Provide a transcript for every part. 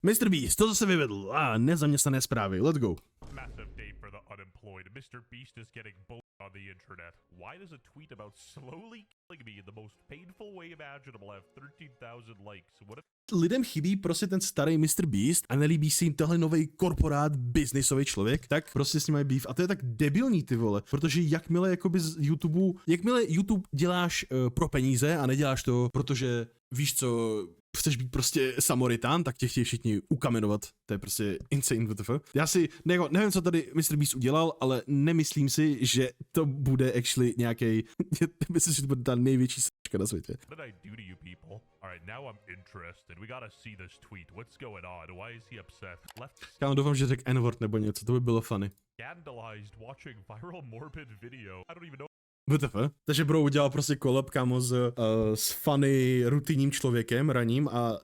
MrBeast, to zase vyvedl. Nezaměstnané zprávy, let's go. Massive day for the unemployed. MrBeast is getting bullied on the internet. Why does a tweet about slowly killing me in the most painful way imaginable have 13,000 likes? What if Lidem chybí prostě ten starý MrBeast a nelíbí se jim tohle nový korporát, biznisový člověk, tak prostě s ním mají beef. A to je tak debilní, ty vole, protože jakmile YouTube děláš pro peníze a neděláš to, protože víš co, chceš být prostě samoritán, tak tě chtějí všichni ukamenovat. To je prostě insane, WTF. Já si, nevím, co tady MrBeast udělal, ale nemyslím si, že to bude actually nějaký, myslím, že to bude ta největší s***ka na světě. did I do to you people? Alright, now I'm interested. We gotta see this tweet. What's going on? Why is he upset? Já doufám, že řekl N-word nebo něco, to by bylo funny. Scandalized watching viral morbid video. I don't even know. WTF? Takže bro udělal prostě collab, kámo, s funny, rutinním člověkem, raním a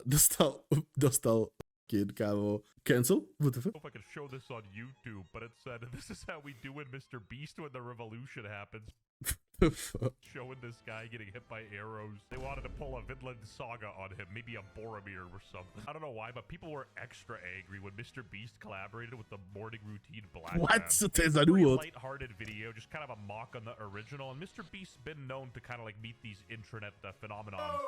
dostal kid, kámo, cancel? WTF? If I could show this on YouTube, but it said, this is how we do in MrBeast when the revolution happens. Showing this guy getting hit by arrows. They wanted to pull a Vinland Saga on him, maybe a Boromir or something. I don't know why, but people were extra angry when MrBeast collaborated with the morning routine Black What? Man. To je za Pretty důvod. lighthearted video, just kind of a mock on the original, and MrBeast's been known to kind of like meet these internet phenomenons.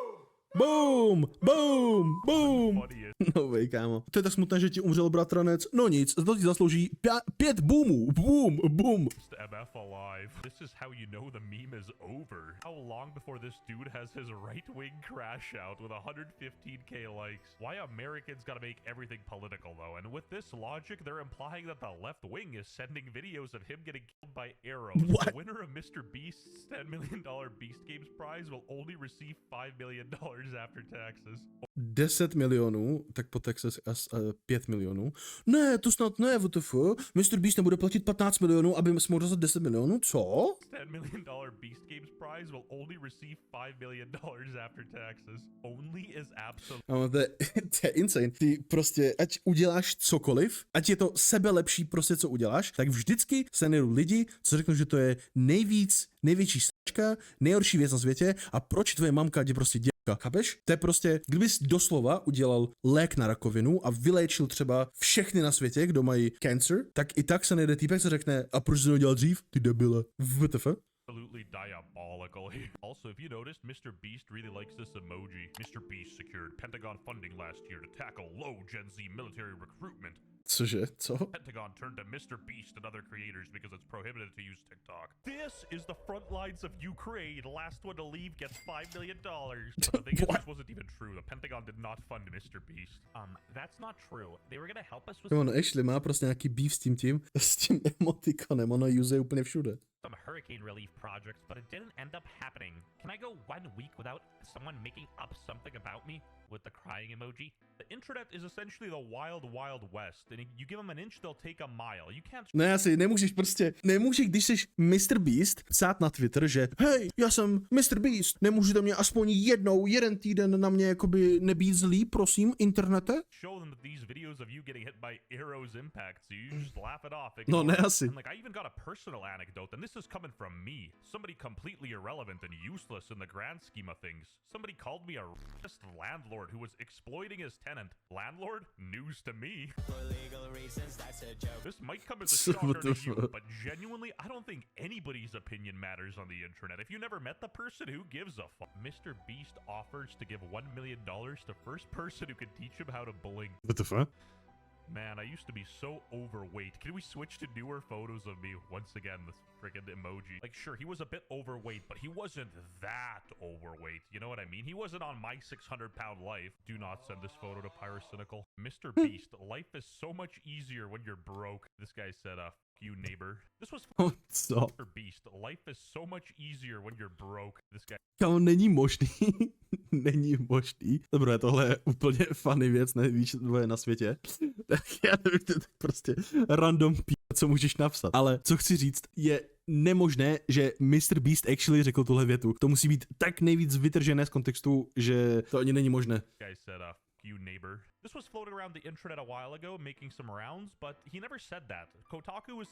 Boom! Boom! Boom! Funniest. No way, kámo. To je tak smutné, že ti umřel bratranec. No nic, to ti zaslouží 5 boomů. Boom! Boom! MF alive. This is how you know the meme is over. How long before this dude has his right-wing crash out with 115k likes? Why Americans gotta make everything political though? And with this logic, they're implying that the left wing is sending videos of him getting killed by arrows. What? The winner of MrBeast's $10 million Beast Games prize will only receive $5 million after taxes. 10 milionů, tak po Texas 5 milionů. Ne, to snad ne, WTF. MrBeast nebude platit 15 milionů, aby mohl dostat 10 milionů, co? $10 million Beast Games prize will only receive $5 million after taxes. Only is absolute. No, to je insane. Ty prostě, ať uděláš cokoliv, ať je to sebe lepší prostě, co uděláš, tak vždycky se najdou lidi, co řeknou, že to je největší s***ka, nejhorší věc na světě a proč tvoje mamka tě prostě dělá. Chápeš? To je prostě, kdybys doslova udělal lék na rakovinu a vyléčil třeba všechny na světě, kdo mají cancer, tak i tak se najde týpek, co řekne, a proč jsi to nedělal dřív? Ty debile. WTF? Absolutely diabolical. Also, if you noticed, MrBeast really likes this emoji. MrBeast secured Pentagon funding last year to tackle low Gen Z military recruitment. Cože? Co? Pentagon turned to MrBeast and other creators because it's prohibited to use TikTok. This is the front lines of Ukraine. Last one to leave gets $5 million. But the thing is, this wasn't even true. The Pentagon did not fund MrBeast. That's not true. They were gonna help us with On actually má prostě nějaký beef s tím emotikonem, ono use úplně všude. some hurricane relief projects, but it didn't end up happening. Can I go 1 week without someone making up something about me? With the crying emoji. The internet is essentially the wild, wild west, and you give them an inch, they'll take a mile. You can't. Ne, asi nemůžeš, když jsi MrBeast, psát na Twitter, že hej, já jsem MrBeast, nemůžete mě aspoň jeden týden na mě jakoby nebýt zlý, prosím, internete? Show them that these videos of you getting hit by arrows impact, so you just laugh it off. No, ne asi. And like, I even got a personal anecdote, and this is coming from me. Somebody completely irrelevant and useless in the grand scheme of things. Somebody called me a racist landlord who was exploiting his tenant. Landlord? News to me. For legal reasons, that's a joke. This might come as a shocker to you, but genuinely, I don't think anybody's opinion matters on the internet. If you never met the person, who gives a fuck? MrBeast offers to give $1 million to first person who can teach him how to bling. What the fuck? Man, I used to be so overweight. Can we switch to newer photos of me? Once again, this friggin' emoji. Like, sure, he was a bit overweight, but he wasn't that overweight. You know what I mean? He wasn't on my 600-pound life. Do not send this photo to Pyrocynical. MrBeast, life is so much easier when you're broke. This guy said, fuck you, neighbor. This was Co? MrBeast, life is so much easier when you're broke. This guy. Kámo, není možný. Není možný. Dobré, tohle je úplně funny věc, nejvíc na světě. Tak já nevím, to je tak prostě random co můžeš napsat. Ale co chci říct, je nemožné, že MrBeast actually řekl tuhle větu. To musí být tak nejvíc vytržené z kontextu, že to ani není možné. Guy said, you neighbor. This was floating around the internet a while ago, making some rounds, but he never said that. Kotaku was.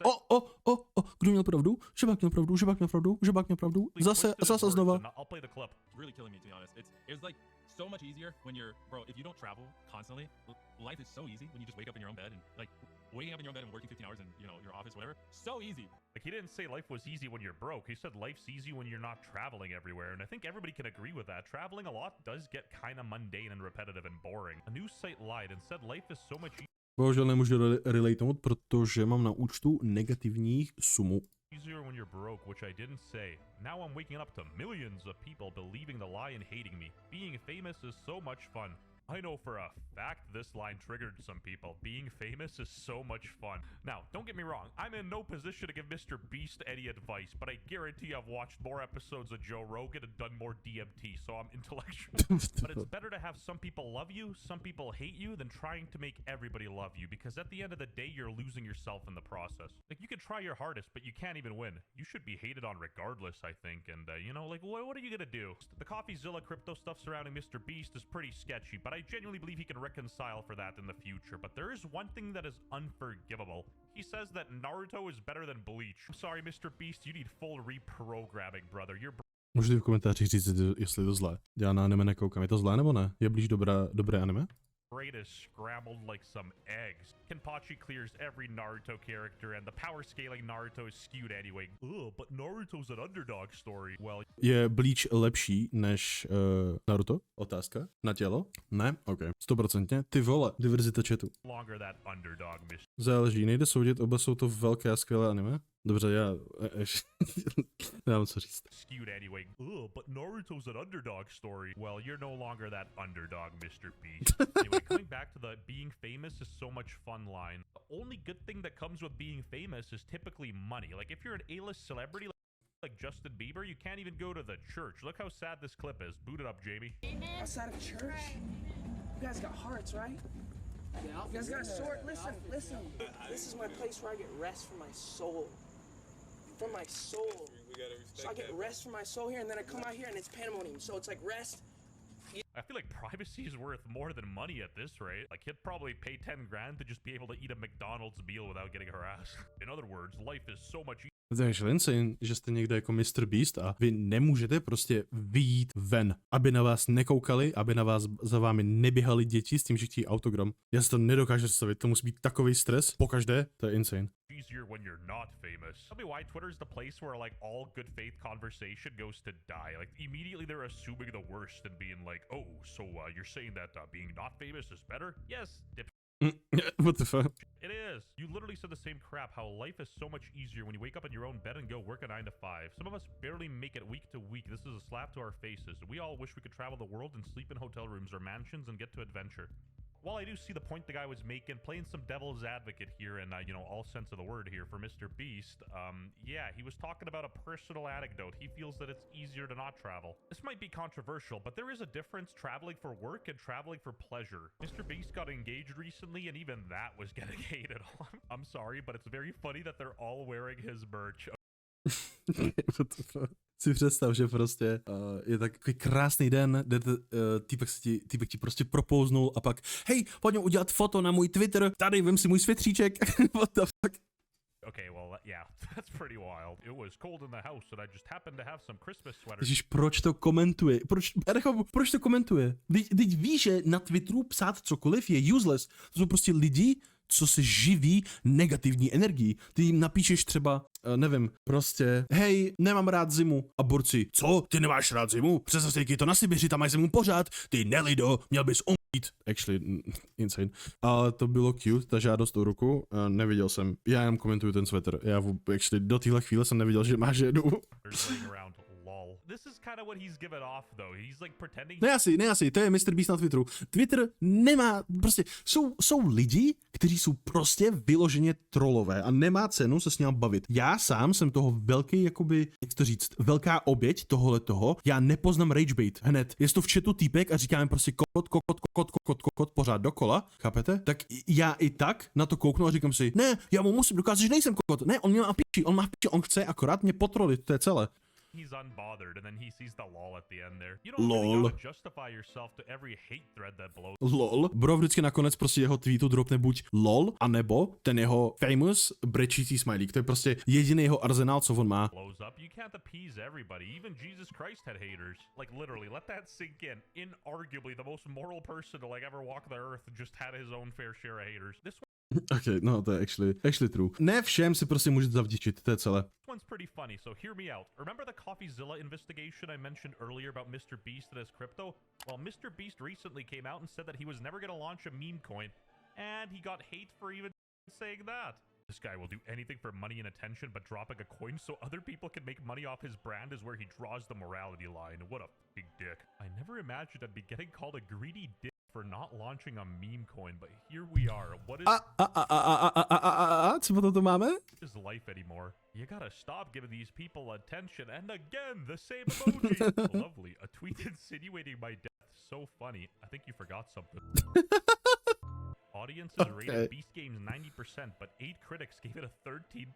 Kdo měl pravdu? Žebák měl pravdu. Zase znova. I'll play the clip. It's really killing me, to be honest. It was like so much easier when you're, bro, if you don't travel constantly, life is so easy when you just wake up in your own bed and like waking up in your own bed and working 15 hours in, you know, your office, whatever. So easy. Like, he didn't say life was easy when you're broke. He said life's easy when you're not traveling everywhere. And I think everybody can agree with that. Traveling a lot does get kind of mundane and repetitive and boring. A news site lied and said life is so much Bohužel nemůžu relatovat, protože mám na účtu negativních sumu. easier when you're broke, which I didn't say. Now I'm waking up to millions of people believing the lie and hating me. Being famous is so much fun. I know for a fact this line triggered some people. Being famous is so much fun. Now, don't get me wrong. I'm in no position to give MrBeast any advice, but I guarantee I've watched more episodes of Joe Rogan and done more DMT, so I'm intellectual. But it's better to have some people love you, some people hate you, than trying to make everybody love you, because at the end of the day, you're losing yourself in the process. Like, you can try your hardest, but you can't even win. You should be hated on regardless, I think, and, you know, like, what are you gonna do? The CoffeeZilla crypto stuff surrounding MrBeast is pretty sketchy, but I genuinely believe he can reconcile for that in the future. But there is one thing that is unforgivable. He says that Naruto is better than Bleach. I'm sorry, MrBeast, you need full reprogramming, brother. You're Můžete v komentářích říct, jestli je to zlé. Já na anime nekoukám. Je to zlé nebo ne? Je blíž dobré anime? brain is scrambled like some eggs. Kenpachi clears every Naruto character, and the power scaling Naruto is skewed anyway. Ugh, but Naruto's an underdog story. Well, je Bleach lepší než Naruto? Otázka. Na tělo? Ne? OK. 100%. Ty vole, diverzita chatu. longer that underdog mission. Záleží, nejde soudit, oba jsou to velké a skvělé anime. Dobře, já nemám co říct. Skewed anyway. Ugh, but Naruto's an underdog story. Well, you're no longer that underdog, MrBeast. Anyway, coming back to the being famous is so much fun line. The only good thing that comes with being famous is typically money. Like, if you're an A-list celebrity like Justin Bieber, you can't even go to the church. Look how sad this clip is. Boot it up, Jamie. Outside of church? You guys got hearts, right? Yeah. You guys got a sword? Listen. This is my place where I get rest for my soul. From my soul. So I get rest for my soul here, and then I come out here and it's pandemonium. So it's like rest. I feel like privacy is worth more than money at this rate. Like, he'd probably pay 10 grand to just be able to eat a McDonald's meal without getting harassed. In other words, life is so much To je insane, že jste někde jako MrBeast a vy nemůžete prostě vyjít ven, aby na vás nekoukali, aby na vás za vámi neběhali děti s tím, že chtějí autogram. Já si to nedokážu představit, to musí být takový stres pokaždé, to je insane. easier when you're not famous. Tell me why Twitter's the place where like all good faith conversation goes to die. Like immediately they're assuming the worst and being like, oh, so you're saying that being not famous is better? Yes, What the fuck? it is. You literally said the same crap, how life is so much easier when you wake up in your own bed and go work a 9 to 5. Some of us barely make it week to week. This is a slap to our faces. We all wish we could travel the world and sleep in hotel rooms or mansions and get to adventure. While I do see the point the guy was making, playing some devil's advocate here in, you know, all sense of the word here for MrBeast, yeah, he was talking about a personal anecdote. He feels that it's easier to not travel. This might be controversial, but there is a difference traveling for work and traveling for pleasure. MrBeast got engaged recently, and even that was getting hated on. I'm sorry, but it's very funny that they're all wearing his merch. What the fuck? Si představ, že prostě je takový krásný den, kde týpek ti prostě propouznul a pak hej, pojďme udělat foto na můj Twitter, tady vem si můj světříček. What the fuck? Okay, well, yeah, that's pretty wild. It was cold in the house, and I just happened to have some Christmas sweaters. Ježiš, proč to komentuje? Proč to komentuje? Teď ví, že na Twitteru psát cokoliv je useless. To jsou prostě lidi, co se živí negativní energií. Ty jim napíšeš třeba, nevím, prostě, hej, nemám rád zimu. A borci, co? Ty nemáš rád zimu? Přesně to na Sibiři, tam máš zimu pořád. Ty nelido, měl bys umřít. Actually, insane. Ale to bylo cute, ta žádost o ruku. Neviděl jsem. Já jenom komentuju ten sweater. Já actually do téhle chvíle jsem neviděl, že má ženu. This is kind of what he's given off, though. He's like pretending. Ne asi, to je MrBeast na Twitteru. Twitter nemá, prostě, jsou lidi, kteří jsou prostě vyloženě trolové a nemá cenu se s ním bavit. Já sám jsem toho velký, jakoby, jak to říct, velká oběť tohohletoho. Já nepoznám ragebait hned. Je to v chatu týpek a říkáme prostě kokot pořád dokola, chápete? Tak já i tak na to kouknu a říkám si, ne, já mu musím dokázat, že nejsem kokot. Ne, on mě má píči, on chce akorát mě potrolit, to je celé. he's unbothered, and then he sees the lol at the end there. You don't Lol. really gotta justify yourself to every hate thread that blows LOL. Bro vždycky nakonec prostě jeho tweetu dropne buď LOL, anebo ten jeho famous brečící smajlík. To je prostě jediný jeho arzenál, co on má. up. You can't appease everybody. Even Jesus Christ had haters. Like literally, let that sink in. Inarguably the most moral person to like ever walk the earth just had his own fair share of haters. This Ok, no to je actually true. Ne všem si prostě můžete zavděčit, to je celé. one's pretty funny, so hear me out. Remember the CoffeeZilla investigation I mentioned earlier about MrBeast and his crypto? Well, MrBeast recently came out and said that he was never gonna launch a meme coin, and he got hate for even saying that. This guy will do anything for money and attention, but dropping a coin so other people can make money off his brand is where he draws the morality line. What a big dick. I never imagined I'd be getting called a greedy dick for not launching a meme coin, but here we are. What is Co potom to máme? is life anymore? You gotta stop giving these people attention. And again, the same emoji. Lovely. A tweet insinuating my death. So funny. I think you forgot something. Audiences rated Beast Games 90%, but 8 critics gave it a 13%.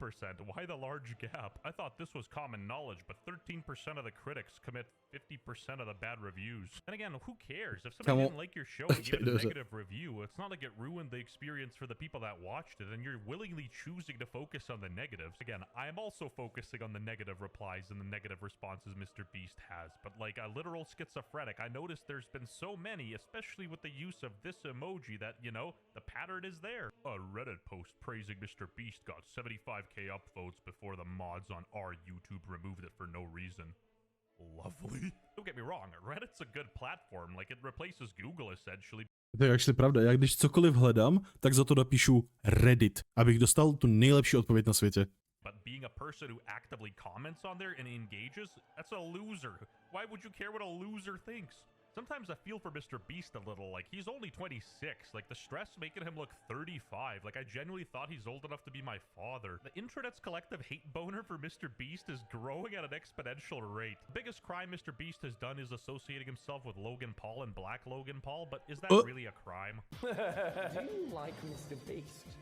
Why the large gap? I thought this was common knowledge, but 13% of the critics commit 50% of the bad reviews. And again, who cares? If somebody didn't like your show and gave it a negative review, it's not like it ruined the experience for the people that watched it, and you're willingly choosing to focus on the negatives. Again, I am also focusing on the negative replies and the negative responses MrBeast has, but like a literal schizophrenic, I noticed there's been so many, especially with the use of this emoji, that, you know, the pattern is there. A Reddit post praising MrBeast got 75k upvotes before the mods on our YouTube removed it for no reason. Lovely. Don't get me wrong, Reddit's a good platform, like it replaces Google essentially. To je actually pravda, já když cokoliv hledám, tak za to napíšu Reddit, abych dostal tu nejlepší odpověď na světě. But being a person who actively comments on there and engages, that's a loser. Why would you care what a loser thinks? Sometimes I feel for MrBeast a little, like he's only 26, like the stress making him look 35, like I genuinely thought he's old enough to be my father. The internet's collective hate boner for MrBeast is growing at an exponential rate. The biggest crime MrBeast has done is associating himself with Logan Paul and Black Logan Paul, but is that really a crime? Do you like MrBeast?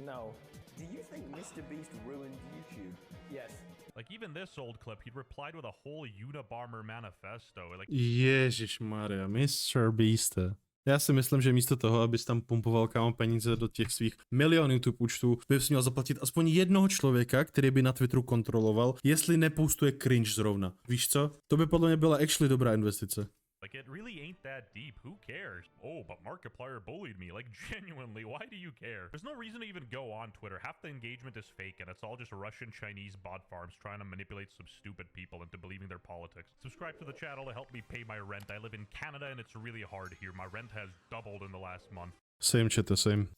No. Do you think MrBeast ruined YouTube? Yes. Like even this old clip, he replied with a whole Unabomber manifesto. Like Ježišmarja, MrBeast. Já si myslím, že místo toho, abys tam pumpoval kámo peníze do těch svých milionů YouTube účtů, bys měl zaplatit aspoň jednoho člověka, který by na Twitteru kontroloval, jestli nepostuje cringe zrovna. Víš co? To by podle mě byla actually dobrá investice. Like, it really ain't that deep. Who cares? Oh, but Markiplier bullied me. Like, genuinely, why do you care? There's no reason to even go on Twitter. Half the engagement is fake, and it's all just Russian Chinese bot farms trying to manipulate some stupid people into believing their politics. Subscribe to the channel to help me pay my rent. I live in Canada, and it's really hard here. My rent has doubled in the last month. Same, chat, same.